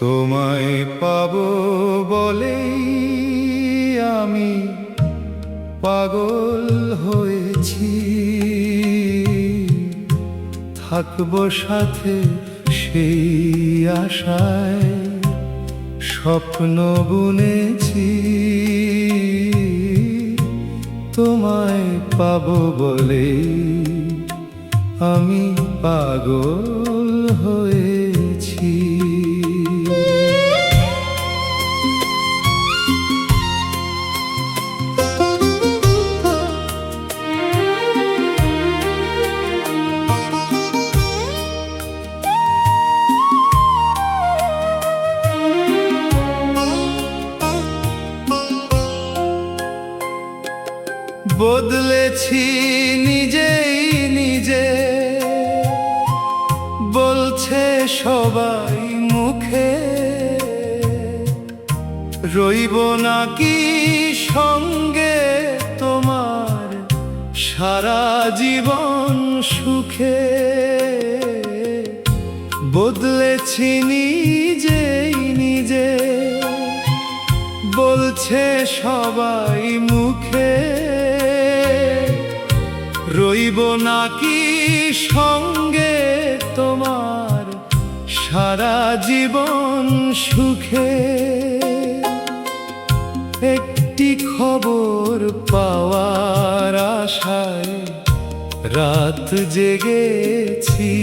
তোমায় পাবো বলেই আমি পাগল হয়েছি, থাকবো সাথে সেই আশায় স্বপ্ন বুনেছি। তোমায় পাবো বলেই আমি পাগল হয়েছি। বদলেছি নিজেই নিজে, বলছে সবাই মুখে, রইব নাকি সঙ্গে তোমার সারা জীবন সুখে। বদলেছি নিজেই নিজে, বলছে সবাই মুখে, রইব নাকি সঙ্গে তোমার সারা জীবন সুখে। একটি খবর পাওয়ার আশায় রাত জেগেছি,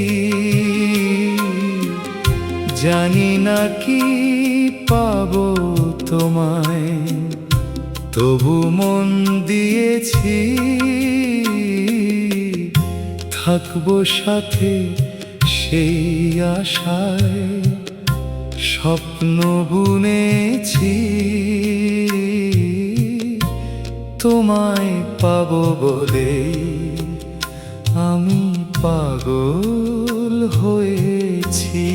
জানি না কি পাবো তোমায়, তবু মন দিয়েছি। থাকবো সাথে সেই আশায় স্বপ্ন বুনেছি। তোমায় পাবো বলে আমি পাগল হয়েছি।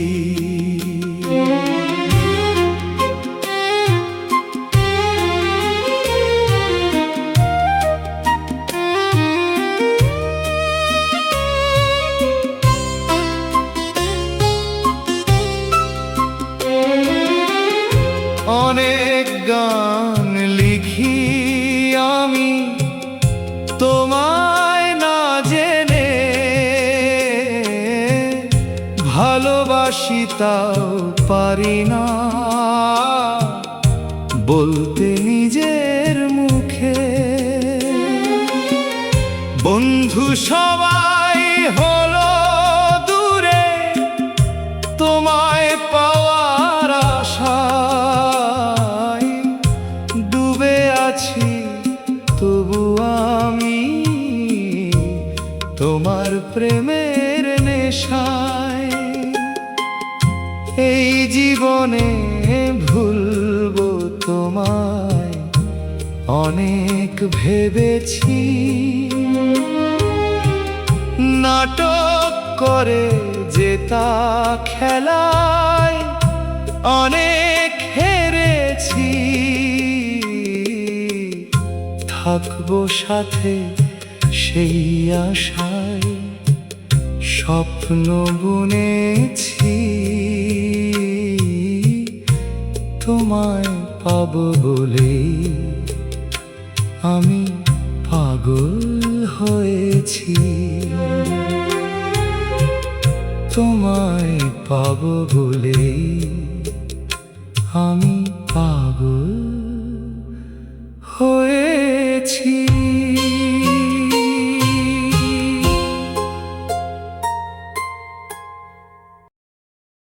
অনেক গান লিখি আমি তোমায় না জেনে, ভালোবাসি তাও পারি না বলতে নিজের মুখে। বন্ধু সবাই হলো দূরে, তোমায় পাওয়ার আশায় ডুবে আছি, তবু আমি তোমার প্রেমের নেশায়। এই জীবনে ভুলবো তোমায় অনেক ভেবেছি, নাটক করে জেতা খেলায় অনেক হেরেছি। থাকবো সাথে সেই আশায় স্বপ্ন বুনেছি। তোমায় পাবো বলে আমি পাগল হয়েছি। তোমায় পাবো বলে আমি পাগল হয়েছি।